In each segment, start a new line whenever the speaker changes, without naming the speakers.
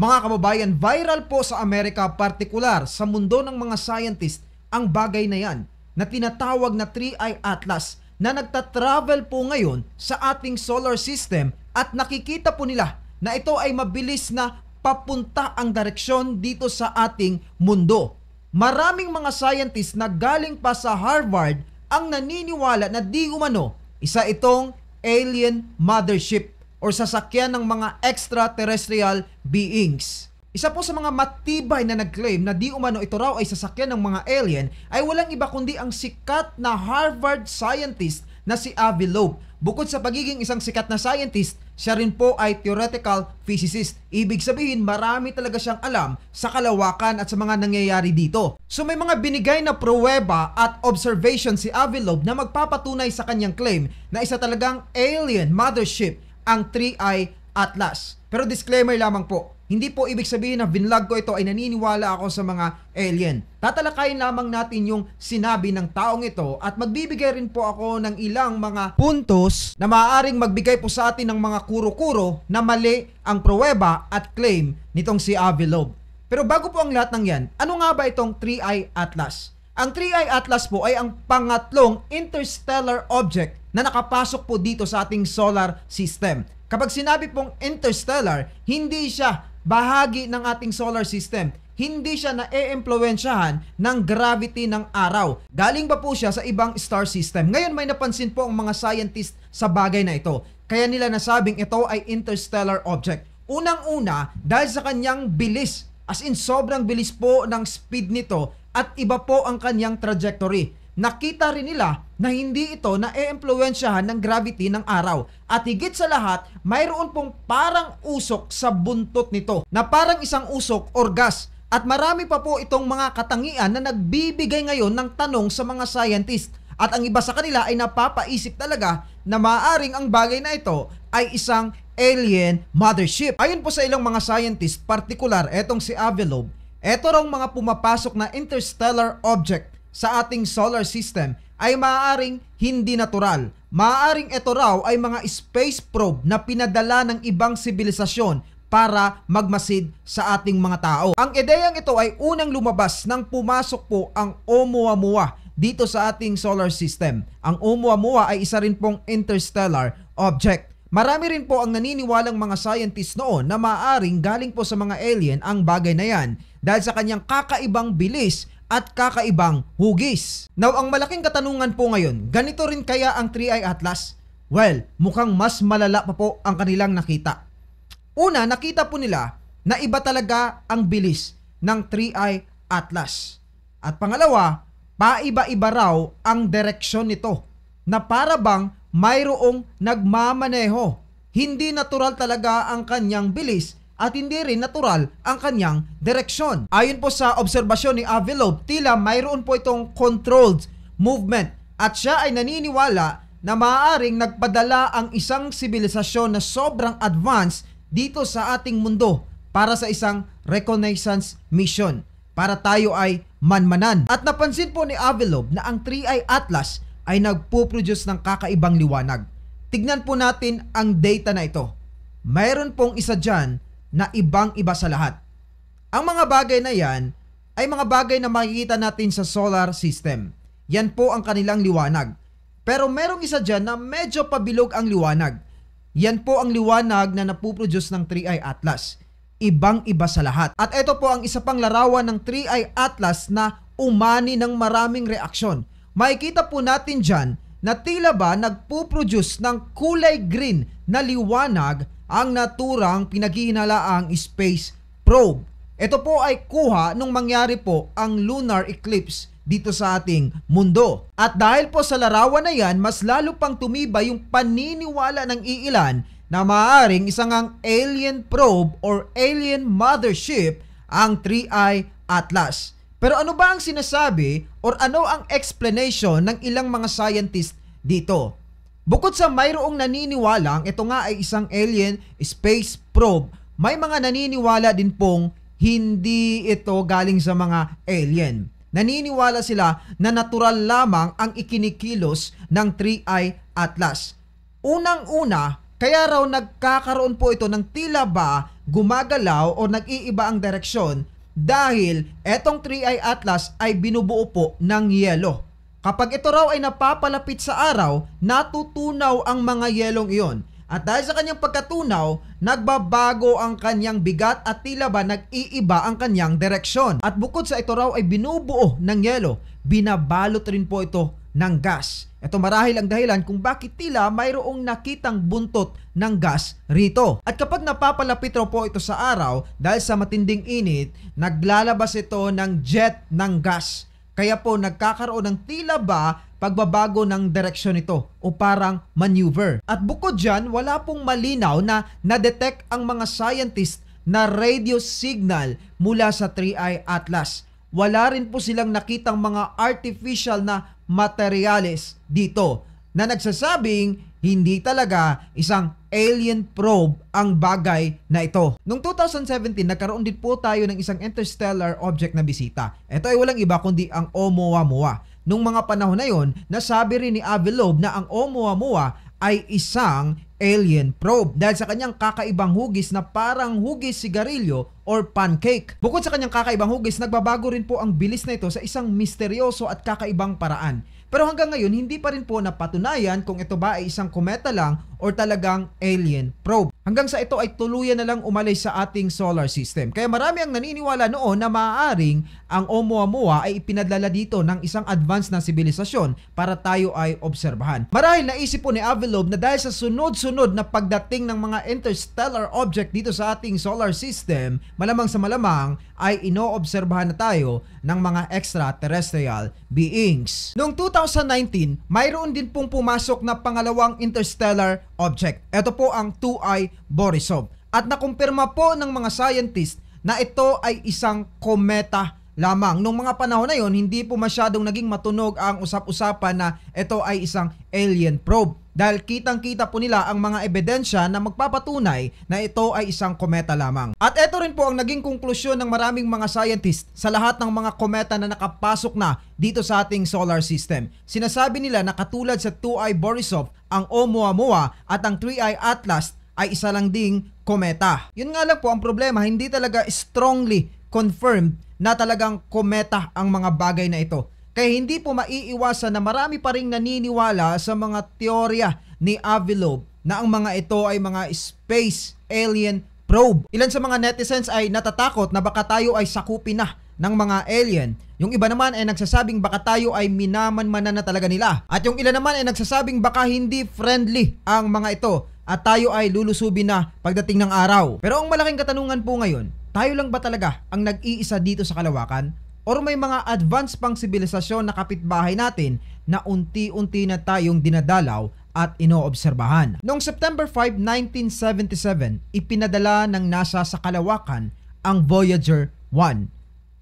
Mga kababayan, viral po sa Amerika, partikular sa mundo ng mga scientist ang bagay na yan na tinatawag na 3i Atlas na nagta-travel po ngayon sa ating solar system at nakikita po nila na ito ay mabilis na papunta ang direksyon dito sa ating mundo. Maraming mga scientist na galing pa sa Harvard ang naniniwala na di umano isa itong alien mothership or sasakyan ng mga extraterrestrial beings. Isa po sa mga matibay na nag-claim na di umano ito raw ay sasakyan ng mga alien ay walang iba kundi ang sikat na Harvard scientist na si Avi Loeb. Bukod sa pagiging isang sikat na scientist, siya rin po ay theoretical physicist. Ibig sabihin, marami talaga siyang alam sa kalawakan at sa mga nangyayari dito. So may mga binigay na pruweba at observation si Avi Loeb na magpapatunay sa kanyang claim na isa talagang alien mothership ang 3i Atlas. Pero disclaimer lamang po, hindi po ibig sabihin na vinlog ko ito ay naniniwala ako sa mga alien. Tatalakayin lamang natin yung sinabi ng taong ito at magbibigay rin po ako ng ilang mga puntos na maaaring magbigay po sa atin ng mga kuro-kuro na mali ang pruweba at claim nitong si Avi Loeb. Pero bago po ang lahat ng yan, ano nga ba itong 3i Atlas? Ang 3i Atlas po ay ang pangatlong interstellar object na nakapasok po dito sa ating solar system. Kapag sinabi pong interstellar, hindi siya bahagi ng ating solar system. Hindi siya na-e-impluwensyahan ng gravity ng araw. Galing ba po siya sa ibang star system? Ngayon may napansin po ang mga scientist sa bagay na ito. Kaya nila nasabing ito ay interstellar object. Unang-una, dahil sa kanyang bilis. As in, sobrang bilis po ng speed nito at iba po ang kanyang trajectory. Nakita rin nila na hindi ito na-e-impluwensyahan ng gravity ng araw. At higit sa lahat, mayroon pong parang usok sa buntot nito na parang isang usok or gas. At marami pa po itong mga katangian na nagbibigay ngayon ng tanong sa mga scientist. At ang iba sa kanila ay napapaisip talaga na maaaring ang bagay na ito ay isang alien mothership. Ayon po sa ilang mga scientist, partikular etong si Avi Loeb, eto raw mga pumapasok na interstellar object sa ating solar system ay maaaring hindi natural. Maaaring ito raw ay mga space probe na pinadala ng ibang sibilisasyon para magmasid sa ating mga tao. Ang ideyang ito ay unang lumabas nang pumasok po ang Oumuamua dito sa ating solar system. Ang Oumuamua ay isa rin pong interstellar object. Marami rin po ang naniniwalang mga scientists noon na maaaring galing po sa mga alien ang bagay na yan dahil sa kanyang kakaibang bilis at kakaibang hugis. Now, ang malaking katanungan po ngayon, ganito rin kaya ang 3i Atlas? Well, mukhang mas malala pa po ang kanilang nakita. Una, nakita po nila na iba talaga ang bilis ng 3i Atlas. At pangalawa, paiba-iba raw ang direksyon nito na para bang mayroong nagmamaneho. Hindi natural talaga ang kanyang bilis at hindi rin natural ang kanyang direksyon. Ayon po sa obserbasyon ni Avi Loeb, tila mayroon po itong controlled movement at siya ay naniniwala na maaaring nagpadala ang isang sibilisasyon na sobrang advanced dito sa ating mundo para sa isang reconnaissance mission para tayo ay manmanan. At napansin po ni Avi Loeb na ang 3i Atlas ay nagpo-produce ng kakaibang liwanag. Tignan po natin ang data na ito. Mayroon pong isa dyan na ibang-iba sa lahat. Ang mga bagay na yan ay mga bagay na makikita natin sa solar system. Yan po ang kanilang liwanag. Pero merong isa dyan na medyo pabilog ang liwanag. Yan po ang liwanag na napuproduce ng 3i Atlas. Ibang-iba sa lahat. At ito po ang isa pang larawan ng 3i Atlas na umani ng maraming reaksyon. Makikita po natin dyan na tila ba nagpuproduce ng kulay green na liwanag ang naturang pinaghihinalaang space probe. Ito po ay kuha nung mangyari po ang lunar eclipse dito sa ating mundo. At dahil po sa larawan na yan, mas lalo pang tumibay yung paniniwala ng iilan na maaaring isang ang alien probe or alien mothership ang 3i Atlas. Pero ano ba ang sinasabi or ano ang explanation ng ilang mga scientist dito? Bukod sa mayroong naniniwalang ito nga ay isang alien space probe, may mga naniniwala din pong hindi ito galing sa mga alien. Naniniwala sila na natural lamang ang ikinikilos ng 3i Atlas. Unang-una, kaya raw nagkakaroon po ito ng tila ba gumagalaw o nag-iiba ang direksyon dahil etong 3i Atlas ay binubuo po ng yelo. Kapag ito raw ay napapalapit sa araw, natutunaw ang mga yelong iyon. At dahil sa kanyang pagkatunaw, nagbabago ang kanyang bigat at tila ba nag-iiba ang kanyang direksyon. At bukod sa ito raw ay binubuo ng yelo, binabalot rin po ito ng gas. Ito marahil ang dahilan kung bakit tila mayroong nakitang buntot ng gas rito. At kapag napapalapit raw po ito sa araw, dahil sa matinding init, naglalabas ito ng jet ng gas. Kaya po nagkakaroon ng tila ba pagbabago ng direksyon ito o parang maneuver. At bukod dyan, wala pong malinaw na na-detect ang mga scientist na radio signal mula sa 3i Atlas. Wala rin po silang nakitang mga artificial na materyales dito na nagsasabing hindi talaga isang alien probe ang bagay na ito. Noong 2017, nagkaroon din po tayo ng isang interstellar object na bisita. Ito ay walang iba kundi ang Oumuamua. Noong mga panahon na yon, nasabi rin ni Avi Loeb na ang Oumuamua ay isang alien probe dahil sa kanyang kakaibang hugis na parang hugis sigarilyo or pancake. Bukod sa kanyang kakaibang hugis, nagbabago rin po ang bilis na ito sa isang misteryoso at kakaibang paraan. Pero hanggang ngayon, hindi pa rin po napatunayan kung ito ba ay isang kometa lang or talagang alien probe. Hanggang sa ito ay tuluyan na lang umalis sa ating solar system. Kaya marami ang naniniwala noon na maaaring ang Oumuamua ay ipinadala dito ng isang advanced na sibilisasyon para tayo ay obserbahan. Marahil naisip po ni Avi Loeb na dahil sa sunod-sunod na pagdating ng mga interstellar object dito sa ating solar system, malamang sa malamang ay inoobserbahan na tayo ng mga extraterrestrial beings. Noong 2019, mayroon din pong pumasok na pangalawang interstellar object. Ito po ang 2i Borisov. At nakumpirma po ng mga scientist na ito ay isang kometa lamang. Noong mga panahon na yon, hindi po masyadong naging matunog ang usap-usapan na ito ay isang alien probe. Dahil kitang-kita po nila ang mga ebidensya na magpapatunay na ito ay isang kometa lamang. At ito rin po ang naging konklusyon ng maraming mga scientist sa lahat ng mga kometa na nakapasok na dito sa ating solar system. Sinasabi nila na katulad sa 2i Borisov, ang Oumuamua at ang 3i Atlas ay isa lang ding kometa. Yun nga lang po ang problema, hindi talaga strongly confirmed na talagang kometa ang mga bagay na ito. Kaya hindi po maiiwasan na marami pa ring naniniwala sa mga teorya ni Avi Loeb na ang mga ito ay mga space alien probe. Ilan sa mga netizens ay natatakot na baka tayo ay sakupin na ng mga alien. Yung iba naman ay nagsasabing baka tayo ay minamanmanan na talaga nila. At yung ilan naman ay nagsasabing baka hindi friendly ang mga ito at tayo ay lulusubin na pagdating ng araw. Pero ang malaking katanungan po ngayon, tayo lang ba talaga ang nag-iisa dito sa kalawakan? Or may mga advanced pang sibilisasyon na kapitbahay natin na unti-unti na tayong dinadalaw at inoobserbahan. Noong September 5, 1977, ipinadala ng NASA sa kalawakan ang Voyager 1.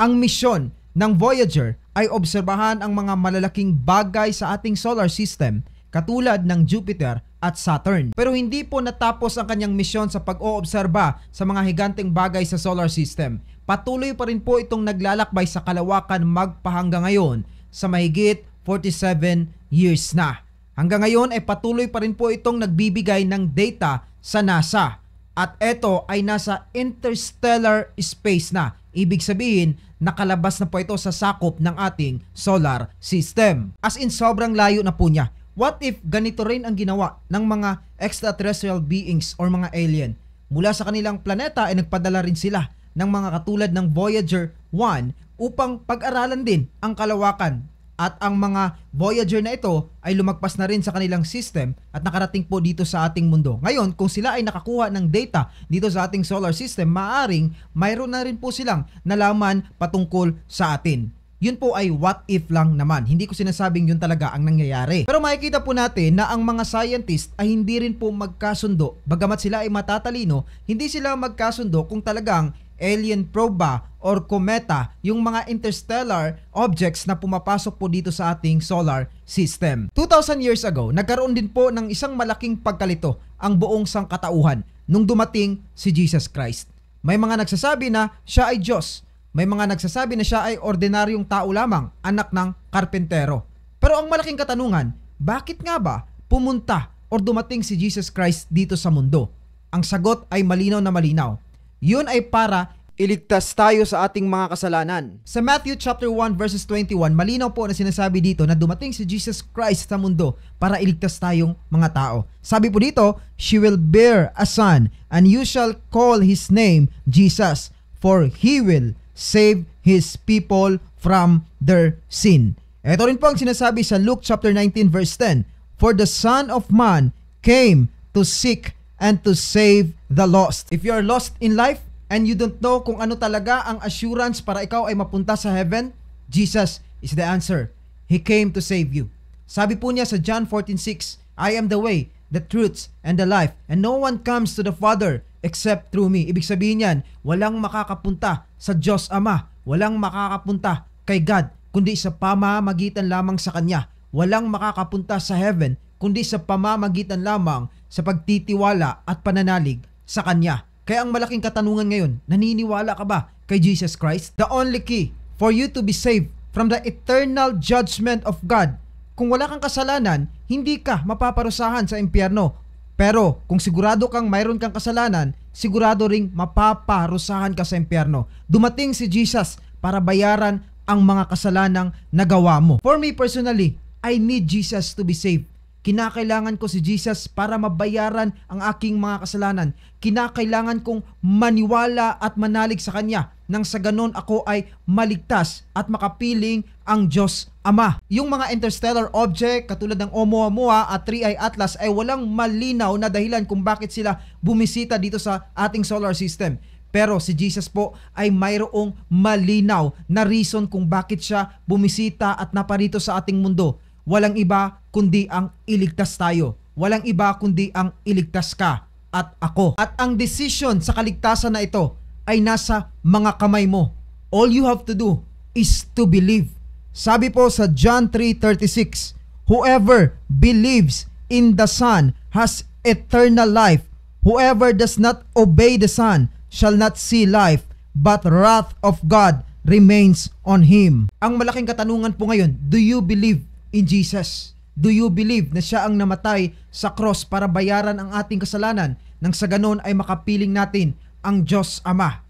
Ang misyon ng Voyager ay obserbahan ang mga malalaking bagay sa ating solar system katulad ng Jupiter at Saturn. Pero hindi po natapos ang kanyang misyon sa pag-oobserba sa mga higanteng bagay sa solar system. Patuloy pa rin po itong naglalakbay sa kalawakan magpahanggang ngayon sa mahigit 47 years na. Hanggang ngayon ay patuloy pa rin po itong nagbibigay ng data sa NASA. At ito ay nasa interstellar space na. Ibig sabihin, nakalabas na po ito sa sakop ng ating solar system. As in, sobrang layo na po niya. What if ganito rin ang ginawa ng mga extraterrestrial beings or mga alien? Mula sa kanilang planeta ay nagpadala rin sila ng mga katulad ng Voyager 1 upang pag-aralan din ang kalawakan. At ang mga Voyager na ito ay lumagpas na rin sa kanilang system at nakarating po dito sa ating mundo. Ngayon, kung sila ay nakakuha ng data dito sa ating solar system, maaring mayroon na rin po silang nalaman patungkol sa atin. Yun po ay what if lang naman. Hindi ko sinasabing yun talaga ang nangyayari. Pero makikita po natin na ang mga scientist ay hindi rin po magkasundo. Bagamat sila ay matatalino, hindi sila magkasundo kung talagang alien probe ba or kometa yung mga interstellar objects na pumapasok po dito sa ating solar system. 2,000 years ago, nagkaroon din po ng isang malaking pagkalito ang buong sangkatauhan nung dumating si Jesus Christ. May mga nagsasabi na siya ay Diyos. May mga nagsasabi na siya ay ordinaryong tao lamang, anak ng karpentero. Pero ang malaking katanungan, bakit nga ba pumunta or dumating si Jesus Christ dito sa mundo? Ang sagot ay malinaw na malinaw. Yun ay para iligtas tayo sa ating mga kasalanan. Sa Matthew chapter 1 verses 21, malinaw po na sinasabi dito na dumating si Jesus Christ sa mundo para iligtas tayong mga tao. Sabi po dito, "She will bear a son, and you shall call his name Jesus, for he will save his people from their sin." Ito rin po ang sinasabi sa Luke chapter 19 verse 10, "For the Son of Man came to seek and to save the lost." If you are lost in life, and you don't know kung ano talaga ang assurance para ikaw ay mapunta sa heaven, Jesus is the answer. He came to save you. Sabi po niya sa John 14:6, "I am the way, the truth, and the life, and no one comes to the Father except through me." Ibig sabihin yan, walang makakapunta sa Diyos Ama, walang makakapunta kay God, kundi sa pamamagitan lamang sa Kanya. Walang makakapunta sa heaven, kundi sa pamamagitan lamang sa pagtitiwala at pananalig sa Kanya. Kaya ang malaking katanungan ngayon, naniniwala ka ba kay Jesus Christ? The only key for you to be saved from the eternal judgment of God. Kung wala kang kasalanan, hindi ka mapaparusahan sa impyerno. Pero kung sigurado kang mayroon kang kasalanan, sigurado ring mapaparusahan ka sa impyerno. Dumating si Jesus para bayaran ang mga kasalanang nagawa mo. For me personally, I need Jesus to be saved. Kinakailangan ko si Jesus para mabayaran ang aking mga kasalanan. Kinakailangan kong maniwala at manalig sa Kanya nang sa ganon ako ay maligtas at makapiling ang Diyos Ama. Yung mga interstellar object katulad ng Oumuamua at 3i Atlas ay walang malinaw na dahilan kung bakit sila bumisita dito sa ating solar system. Pero si Jesus po ay mayroong malinaw na reason kung bakit siya bumisita at naparito sa ating mundo. Walang iba kundi ang iligtas tayo. Walang iba kundi ang iligtas ka at ako. At ang decision sa kaligtasan na ito ay nasa mga kamay mo. All you have to do is to believe. Sabi po sa John 3:36, "Whoever believes in the Son has eternal life. Whoever does not obey the Son shall not see life, but wrath of God remains on him." Ang malaking katanungan po ngayon, do you believe in Jesus? Do you believe na siya ang namatay sa cross para bayaran ang ating kasalanan nang sa ganon ay makapiling natin ang Diyos Ama?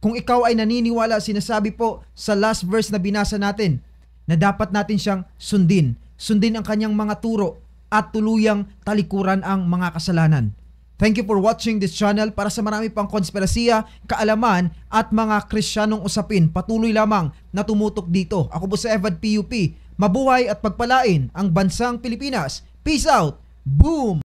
Kung ikaw ay naniniwala, sinasabi po sa last verse na binasa natin na dapat natin siyang sundin. Sundin ang kanyang mga turo at tuluyang talikuran ang mga kasalanan. Thank you for watching this channel. Para sa marami pang konspirasiya, kaalaman at mga Kristiyanong usapin, patuloy lamang na tumutok dito. Ako po si Evad PUP. Mabuhay at pagpalain ang bansang Pilipinas. Peace out! Boom!